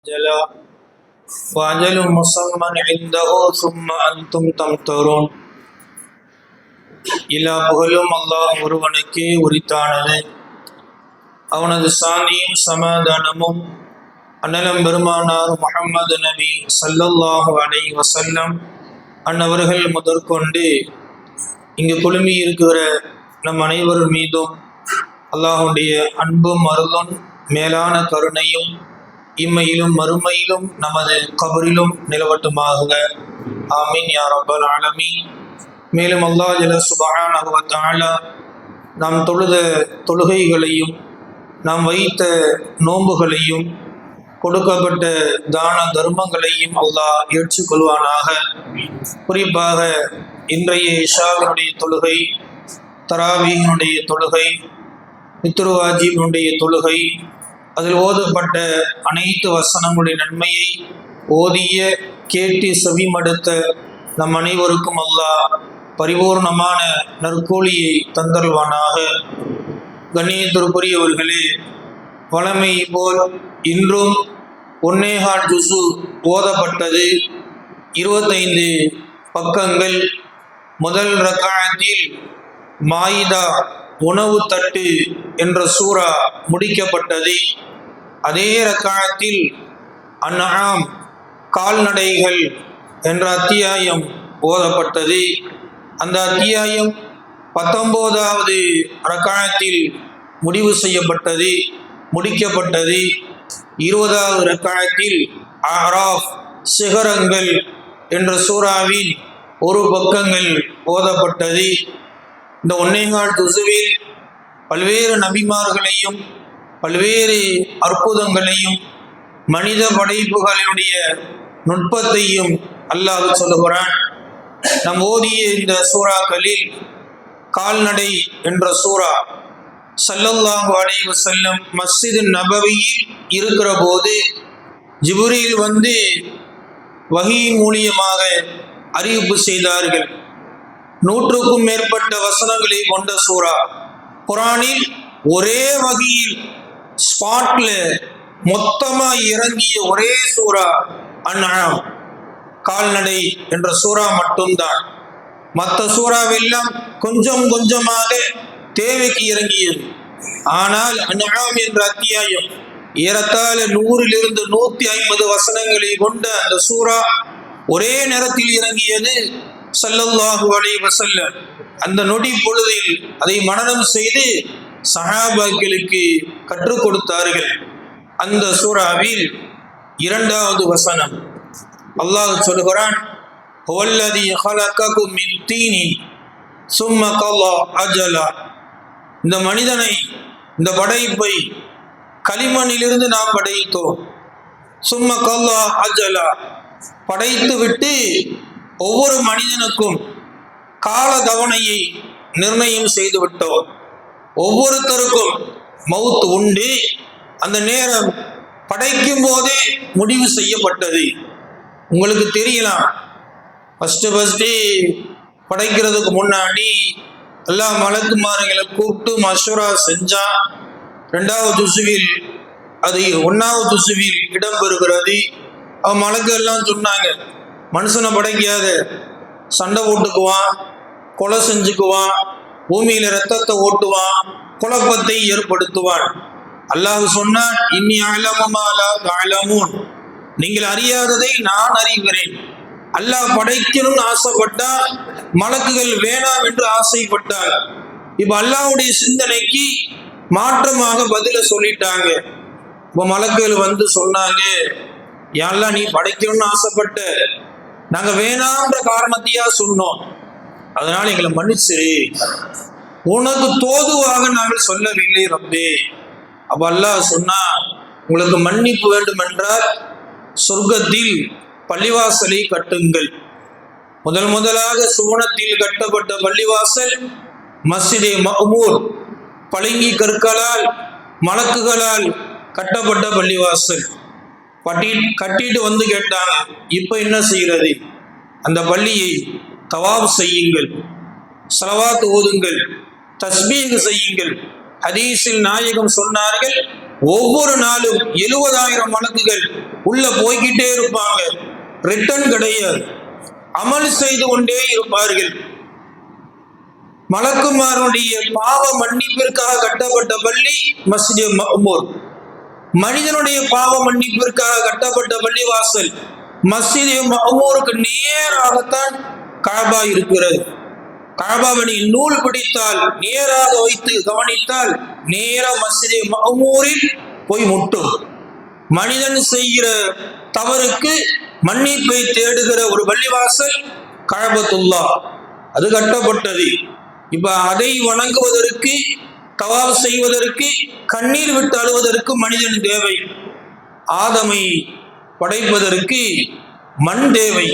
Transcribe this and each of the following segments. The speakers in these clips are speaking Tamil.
جلا وأجل مسمى عنده ثم أنتم تمترون. எல்லா புகழும் அல்லாஹ் ஒருவனுக்கே உரித்தானது. அவனது சாந்தியும் சமாதானமும் அண்ணலம் பெருமானார் முஹம்மது நபி ஸல்லல்லாஹு அலைஹி வஸல்லம் அன்னவர்கள் முதற்கொண்டு இங்கு குழுமி இருக்கிற நம் அனைவர் மீதும் அல்லாஹுடைய அன்பும் அருளும் மேலான கருணையும் இம்மையிலும் மறுமையிலும் நமது கபரிலும் நிலவட்டுமாக. ஆமீன் யா ரப்பல் ஆலமீன். மேலும் அல்லாஹ் ஜல்ல சுப்ஹானஹு வ தஆலா நாம் தொழுத தொழுகைகளையும் நாம் வைத்த நோன்புகளையும் கொடுக்கப்பட்ட தான தர்மங்களையும் அல்லாஹ் ஏற்றுக்கொள்வானாக. குறிப்பாக இன்றைய இஷாவினுடைய தொழுகை, தராவீஹினுடைய தொழுகை, நித்ருவாஜிபினுடைய தொழுகை, அதில் ஓதப்பட்ட அனைத்து வசனங்களுடைய நன்மையை ஓதிய கேட்டு செவிமடுத்த நம் அனைவருக்கும் அல்லாஹ் பரிபூர்ணமான நற்கூலியை தந்தல்வானாக. கண்ணியத்திற்குரியவர்களே, வழமை போல் இன்றும் 1.25 ஜுஸு ஓதப்பட்டது. 25 பக்கங்கள். முதல் ரக்காயத்தில் மாயிதா உணவு தட்டு என்ற சூரா முடிக்கப்பட்டது. அதே ரக்காயத்தில் அன்ஆம் கால்நடைகள் என்ற அத்தியாயம் ஓதப்பட்டது. அந்த அத்தியாயம் 19வது ரக்காயத்தில் முடிவு செய்யப்பட்டது, முடிக்கப்பட்டது. 20வது ரக்காயத்தில் அராஃப் சிகரங்கள் என்ற சூறாவின் ஒரு பக்கங்கள் ஓதப்பட்டது. இந்த 1.25 ஜுஸுவில் பல்வேறு நபிமார்களையும் பல்வேறு அற்புதங்களையும் மனித படைப்புகளினுடைய நுட்பத்தையும் அல்லாஹ் சொல்லுகிறான். நம் ஓதிய இந்த சூறாக்களில் கால்நடை என்ற சூறா ஸல்லல்லாஹு அலைஹி வஸல்லம் மஸ்ஜிது நபவியில் இருக்கிற போது ஜிப்ரீல் வந்து வஹீ மூலியமாக அறிவிப்பு செய்தார்கள். 100க்கும் மேற்பட்ட வசனங்களை கொண்ட சூறா. குர்ஆனில் ஒரே வகையில் ஸ்பாட்ல மொத்தமா இறங்கிய ஒரே சூறா அன்ஆம் கால்நடை என்ற சூறா மட்டும்தான். மற்ற சூறாவெல்லாம் கொஞ்சம் கொஞ்சமாக தேவைக்கு இறங்கியது. ஆனால் அன்ஆம் என்ற அத்தியாயம் ஏறத்தாழ 100லிருந்து 150 வசனங்களை கொண்ட அந்த சூறா ஒரே நேரத்தில் இறங்கியது. ஸல்லல்லாஹு அலைஹி வஸல்லம் அந்த நொடி பொழுதில் அதை மனனம் செய்து சஹாபாக்களுக்கு கற்றுக் கொடுத்தார்கள். அந்த சூறாவில் 2வது வசனம் அல்லாஹ் சொல்கிறான், ஹுவல்லதி ஹலககும் மின் தீனின் சும்ம கல்லா அஜலா. இந்த மனிதனை, இந்த படைப்பை களிமண்ணிலிருந்து நாம் படைத்தோம். சும்ம கல்லா அஜலா, படைத்து விட்டு ஒவ்வொரு மனிதனுக்கும் கால தவணையை நிர்ணயம் செய்து விட்டோம். ஒவ்வொருத்தருக்கும் மவுத் உண்டு. அந்த நேரம் படைக்கும் போதே முடிவு செய்யப்பட்டது. உங்களுக்கு தெரியலாம், ஃபஸ்ட்டு படைக்கிறதுக்கு முன்னாடி எல்லா மலக்குமார்களை கூப்பிட்டு மஷூரா செஞ்சா. 2வது ஜுஸுவில் அது 1வது ஜுஸுவில் இடம்பெறுகிறது. அவன் மலக்கு எல்லாம் சொன்னாங்க, மனுஷனை படைக்காத, சண்டை போட்டுக்குவான், கொலை செஞ்சுக்குவான், பூமியில ரத்தத்தை ஓட்டுவான், குழப்பத்தை ஏற்படுத்துவான். அல்லாஹ் சொன்னான், இன்னி அலமு மா லா தஅலமூன், நீங்கள் அறியாததை நான் அறிகிறேன். அல்லாஹ் படைக்கணும்னு ஆசைப்பட்டா, மலக்குகள் வேணாம் என்று ஆசைப்பட்டாங்க. இப்ப அல்லாஹ்வுடைய சிந்தனைக்கு மாற்றமாக பதில சொல்லிட்டாங்க. இப்ப மலக்குகள் வந்து சொன்னாங்க, யா அல்லாஹ், நீ படைக்கணும்னு ஆசைப்பட்ட, நாங்க வேணான்ற காரணத்தையா சொன்னோம், அதனால எங்களை மன்னிச்சிரு, உனக்கு தோதுவாக நாங்கள் சொல்லவில்லை ரப்பே. அப்ப அல்லாஹ் சொன்னா, உங்களுக்கு மன்னிப்பு வேண்டும் என்றால் சொர்க்கத்தில் பள்ளிவாசலை கட்டுங்கள். முதலாக சுவனத்தில் கட்டப்பட்ட பள்ளிவாசல் மஸ்ஜிதே மஅமூர், பளிங்கு கற்களால் மலக்குகளால் கட்டப்பட்ட பள்ளிவாசல். கட்டிட்டு வந்து கேட்டாங்க, இப்ப என்ன செய்கிறது? அந்த பள்ளியை தவாப் செய்யுங்கள், ஸலவாத் ஓதுங்கள், தஸ்பீஹ் செய்யுங்கள். ஹதீஸில் நாயகம் சொன்னார்கள், ஒவ்வொரு நாளும் 70,000 மலக்குகள் உள்ள போய்கிட்டே இருப்பாங்க, ரிட்டர்ன் கிடையாது. அமல் செய்து கொண்டே இருப்பார்கள். மலக்குமாருடைய பாவ மன்னிப்பிற்காக கட்டப்பட்ட பள்ளி மஸ்ஜித் மஅ்மூர். மனிதனுடைய பாவ மன்னிப்பிற்காக கட்டப்பட்ட பள்ளி வாசல் மஸ்ஜித் மஅ்மூருக்கு நேராகத்தான் கஅபா இருக்கிறது. கஅபாவை நூல் பிடித்தால் நேராக வைத்து கவனித்தால் நேரா மஸ்ஜித் மஅ்மூரில் போய் முட்டும். மனிதன் செய்கிற தவறுக்கு மன்னிப்பை தேடுகிற ஒரு பள்ளிவாசல் கஅபத்துல்லா, அது கட்டப்பட்டது. இப்ப அதை வணங்குவதற்கு, தவாப் செய்வதற்கு, கண்ணீர் விட்டு அழுவதற்கு மனிதன் தேவை. ஆதமை படைப்பதற்கு மண் தேவை.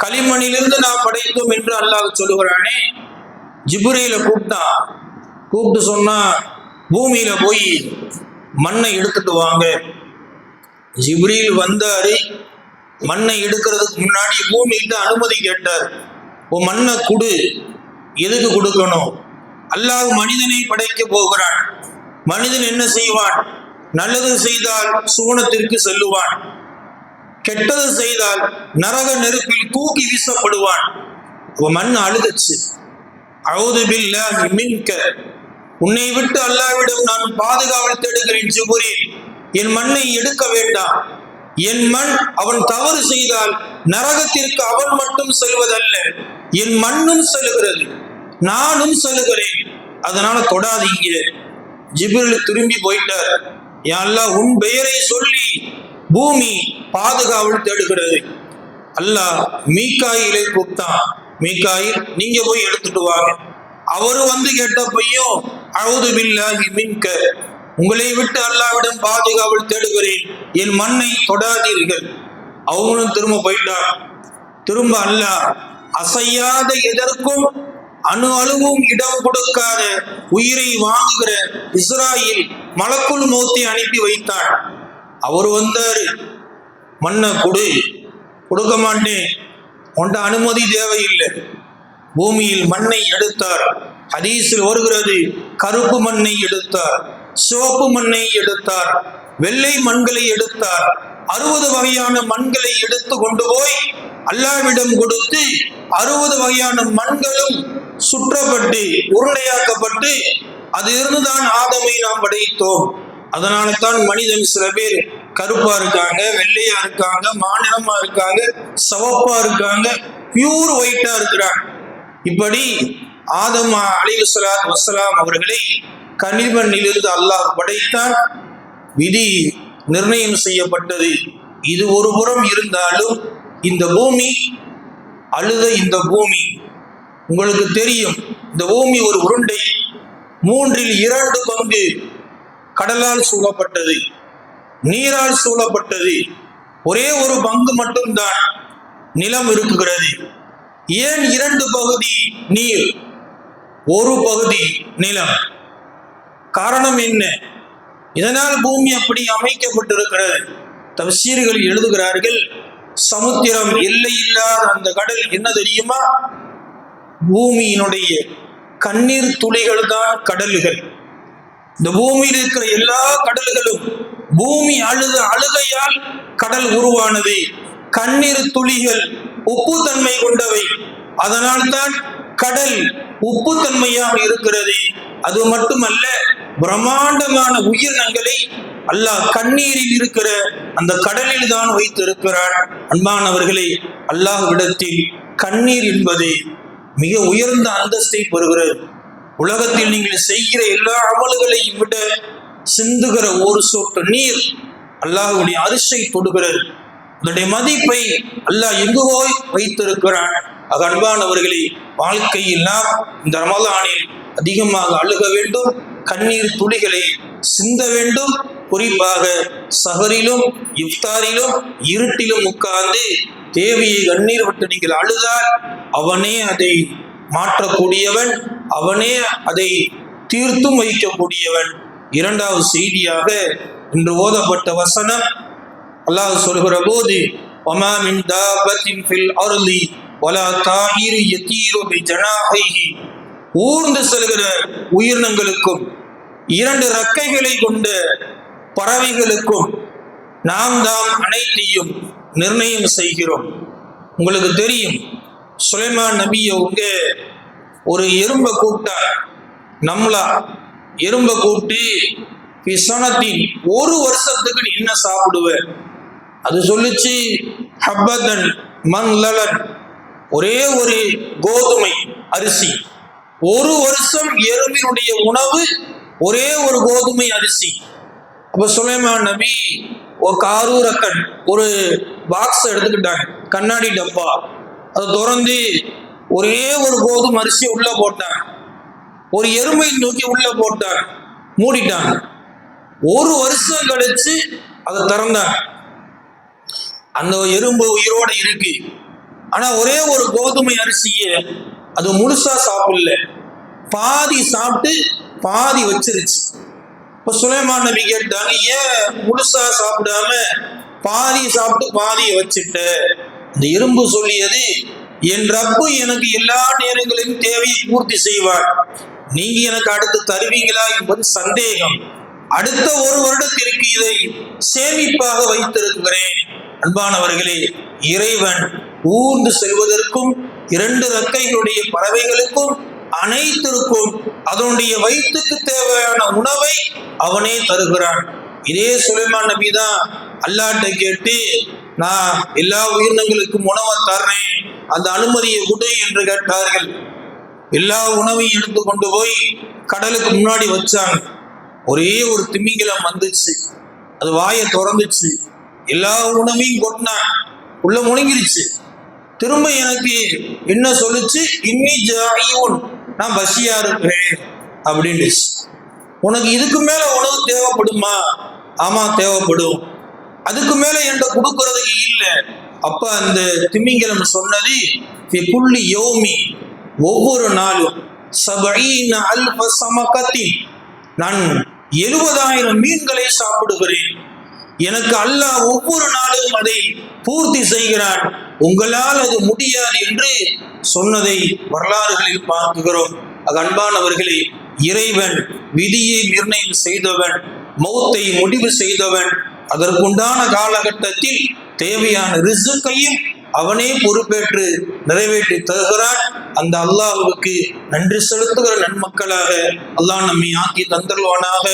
களிமண்ணிலிருந்து நாம் படைத்தோம் என்று அல்லாஹ் சொல்லுகிறானே. ஜிப்ரீல கூப்பிட்டு சொன்னா, பூமியில போய் மண்ணை எடுத்துட்டு வாங்க. ஜிப்ரீல் வந்தாரு. மண்ணை எடுக்கிறதுக்கு முன்னாடி பூமிகிட்ட அனுமதி கேட்டார். மண்ணை கொடு. எதுக்கு கொடுக்கணும்? அல்லாஹ் மனிதனை படைக்க போகிறான். மனிதன் என்ன செய்வான்? நல்லது செய்தால் சுவனத்திற்கு செல்லுவான், கெட்டது செய்தால் நரக நெருப்பில் தூக்கி வீசப்படுவான். மண் அழுதுச்சு. அஊது பில்லாஹி மின்க, உன்னை விட்டு அல்லாஹ்விடம் நான் பாதுகாவல் தேடுகிறேன் ஜிப்ரீல், என் மண்ணை எடுக்க வேண்டாம். என் மண் அவன் தவறு செய்தால் நரகத்திற்கு அவன் மட்டும் செல்வதல்ல, என் மண்ணும் செல்கிறது, நானும் செல்கிறேன், அதனால தொடாதீங்க. ஜிப்ரீல் திரும்பி போயிட்டார். யா அல்லாஹ், உன் பெயரை சொல்லி பூமி பாதுகாவல் தேடுகிறது. அல்லாஹ் மீகாயிலை கூப்பிட்டான். மீகாயில், நீங்க போய் எடுத்துட்டு வாங்க. அவரு வந்து கேட்டப்பையும் அஊது பில்லாஹி மின்க, உங்களை விட்டு அல்லாஹ்விடம் பாதுகாவல் தேடுகிறேன், என் மண்ணை தொடாதீர்கள். அவங்களும் திரும்ப போயிட்டான். திரும்ப அல்லாஹ் அசையாத எதற்கும் அணு அணுவும் இடம் கொடுக்காத உயிரை வாங்குகிற இஸ்ராயில் மலக்குல் மௌத்தை அனுப்பி வைத்தான். அவர் வந்தாரு. மண்ணை கொடுக்க மாட்டேன், உன்ட அனுமதி தேவையில்லை. பூமியில் மண்ணை எடுத்தார். ஹதீஸில் வருகிறது, கருப்பு மண்ணை எடுத்தார், சிவப்பு மண்ணை எடுத்தார், வெள்ளை மண்களை எடுத்தார். 60 வகையான மண்களை எடுத்து கொண்டு போய் அல்லாஹ்விடம் கொடுத்து 60 வகையான மண்களும் சுற்றப்பட்டு உருளையாக்கப்பட்டு அது இருந்துதான் ஆதமை நாம் படைத்தோம். அதனால தான் மனிதன் சில பேர் கருப்பா இருக்காங்க, வெள்ளையா இருக்காங்க, மாநிலமா இருக்காங்க, சவப்பா இருக்காங்க, பியூர் ஒயிட்டா இருக்கிறாங்க. இப்படி ஆதம் அலைஹிஸ்ஸலாத்து வஸ்ஸலாம் அவர்களை களிமண்ணிலிருந்து அல்லாஹ் படைத்தான். விதி நிர்ணயம் செய்யப்பட்டது. இது ஒரு புறம் இருந்தாலும் இந்த பூமி, அழுத இந்த பூமி உங்களுக்கு தெரியும். இந்த பூமி ஒரு உருண்டை. 3/2 பங்கு கடலால் சூழப்பட்டது, நீரால் சூழப்பட்டது. ஒரே ஒரு பங்கு மட்டும்தான் நிலம் இருக்குகிறது. ஏன் 2 பகுதி நீர், ஒரு பகுதி நிலம்? காரணம் என்ன? இதனால் பூமி அப்படி அமைக்கப்பட்டிருக்கிறது. தஃசீர்கள் எழுதுகிறார்கள், சமுத்திரம் எல்லை இல்லாத அந்த கடல் என்ன தெரியுமா? பூமியினுடைய கண்ணீர் துளிகள் தான் கடல்கள். இந்த பூமியில் இருக்கிற எல்லா கடல்களும் பூமி அழுகையால் கடல் உருவானது. கண்ணீர் துளிகள் உப்புத்தன்மை கொண்டவை. அதனால்தான் கடல் உப்புத்தன்மையாக இருக்கிறது. அது மட்டுமல்ல, பிரம்மாண்டமான உயிரினங்களை அல்லாஹ் கண்ணீரில் இருக்கிற அந்த கடலில் தான் வைத்திருக்கிறான். அன்பானவர்களே, அல்லாஹ்விடத்தில் கண்ணீர் என்பது மிக உயர்ந்த அந்தஸ்தை பெறுகிறது. உலகத்தில் நீங்கள் செய்கிற எல்லா அமல்களையும் விட சிந்துகிற ஒரு சொட்டு நீர் அல்லாஹ்வுடைய அரிசை தொடுகிறது. அதனுடைய மதிப்பை அல்லாஹ் எங்கோ வைத்திருக்கிறான். அன்பானவர்களே, வாழ்க்கையில் நாம் இந்த ரமலானில் அதிகமாக அழுக வேண்டும், கண்ணீர் துளிகளை சிந்த வேண்டும். குறிப்பாக சஹரிலும் இஃப்தாரிலும் இருட்டிலும் உட்கார்ந்து தேவையை கண்ணீர் விட்டு நீங்கள் அழுதால் அவனே அதை மாற்றக்கூடியவன், அவனே அதை தீர்த்தும் வைக்கக்கூடியவன். 2வது செய்தியாக இன்று ஓதப்பட்ட வசனம், அல்லாஹ் சொல்கிற போது, வமா மின் தாபத்தின் ஃபில் அர்லி வலா தாயிரு யதீரு பிஜனாஹிஹி, ஊர்ந்து செல்கிற உயிரினங்களுக்கும் 2 ரெக்கைகளை கொண்ட பறவைகளுக்கும் நாம் தாம் அனைத்தையும் நிர்ணயம் செய்கிறோம். உங்களுக்கு தெரியும், சுலைமான் நபி அவங்க ஒரு எறும்பை கூப்பிட்டார். நம்மளா எறும்பை கூப்பிட்டு பிசனத்தின் ஒரு வருஷத்துக்கு நீ என்ன சாப்பிடுவ? அது சொல்லிச்சு ஹப்பதன் மன்லலன், ஒரே ஒரு கோதுமை அரிசி. ஒரு வருஷம் எறும்பினுடைய உணவு ஒரே ஒரு கோதுமை அரிசி. அப்ப சுலைமான் நபி ஒரு காரூரக்கன் ஒரு பாக்ஸ் எடுத்துக்கிட்டாங்க, கண்ணாடி டப்பா. அதை திறந்து ஒரே ஒரு கோதுமை அரிசி உள்ள போட்டாங்க. ஒரு எறும்பை நோக்கி உள்ள போட்டாங்க, மூடிட்டாங்க. ஒரு வருஷம் கழிச்சு அதை திறந்தாங்க. அந்த எறும்பு உயிரோட இருக்கு. ஆனா ஒரே ஒரு கோதுமை அரிசியை அது முழுசா சாப்பிடல, பாதி சாப்பிட்டு பாதி வச்சிருச்சு. இப்ப சுலைமான் நபி கேட்டாங்க, ஏன் முழுசா சாப்பிடாம பாதி சாப்பிட்டு பாதியை வச்சுட்ட? இந்த எறும்பு சொல்லியது, என் ரப்பு எனக்கு எல்லா நேரங்களிலும் தேவையை பூர்த்தி செய்வார், நீங்க எனக்கு அடுத்து தருவீங்களா என்பது சந்தேகம். அடுத்த ஒரு வருடத்திற்கு இதை சேமிப்பாக வைத்திருக்கிறேன். அன்பானவர்களே, இறைவன் ஊர்ந்து செல்வதற்கும் 2 ரெக்கைகளுடைய பறவைகளுக்கும் அனைத்திற்கும் அதனுடைய வயிற்றுக்கு தேவையான உணவை அவனே தருகிறான். இதே சுலைமான் நபி தான் அல்லாஹ்ட்ட கேட்டு, நான் எல்லா உயிரினங்களுக்கும் உணவை தர்றேன், அந்த அனுமதியை கொடு என்று கேட்டார்கள். எல்லா உணவையும் எடுத்து கொண்டு போய் கடலுக்கு முன்னாடி வச்சாங்க. ஒரே ஒரு திமிங்கலம் வந்துச்சு, அது வாயை திறந்துச்சு, எல்லா உணவையும் கொட்டினா உள்ள முழுங்கிருச்சு. திரும்ப எனக்கு என்ன சொல்லுச்சு, இன்னி ஜாயிவுன், நான் பசியா இருக்கிறேன் அப்படின்னுச்சு. உனக்கு இதுக்கு மேல உணவு தேவைப்படுமா? ஆமா தேவைப்படும். அதுக்கு மேல என்கிட்ட கொடுக்கறதுக்கு இல்லை. அப்ப அந்த திமிங்கலம் சொன்னது, புள்ளி யோமி, ஒவ்வொரு நாளும் 70 அல்ஃப சமகத்தின், நான் 70,000 மீன்களை சாப்பிடுகிறேன். எனக்கு அல்லாஹ் ஒவ்வொரு நாளும் அதை பூர்த்தி செய்கிறான், உங்களால் அது முடியாது என்று சொன்னதை வரலாறுகளில் பார்க்கிறோம். அன்பானவர்களே, இறைவன் விதியை நிர்ணயம் செய்தவன், மௌத்தை முடிவு செய்தவன். அதற்குண்டான காலகட்டத்தில் தேவையான ரிஸ்கையும் அவனே பொறுப்பேற்று நிறைவேற்றி தருகிறான். அந்த அல்லாஹ்வுக்கு நன்றி செலுத்துகிற நன்மக்களாக அல்லாஹ் நம்மை ஆக்கி தந்தருவானாக.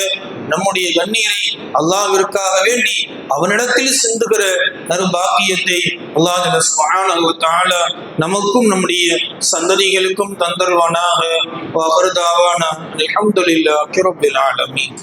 நம்முடைய கண்ணீரை அல்லாஹ்விற்காக வேண்டி அவனிடத்தில் சிந்துகிற நறுபாக்கியத்தை அல்லாஹ் சுப்ஹானஹு வ தஆலா நமக்கும் நம்முடைய சந்ததிகளுக்கும் தந்தருவானாக. வ ஆகிரு தஅவானா அல்ஹம்துலில்லாஹி ரப்பில் ஆலமீன்.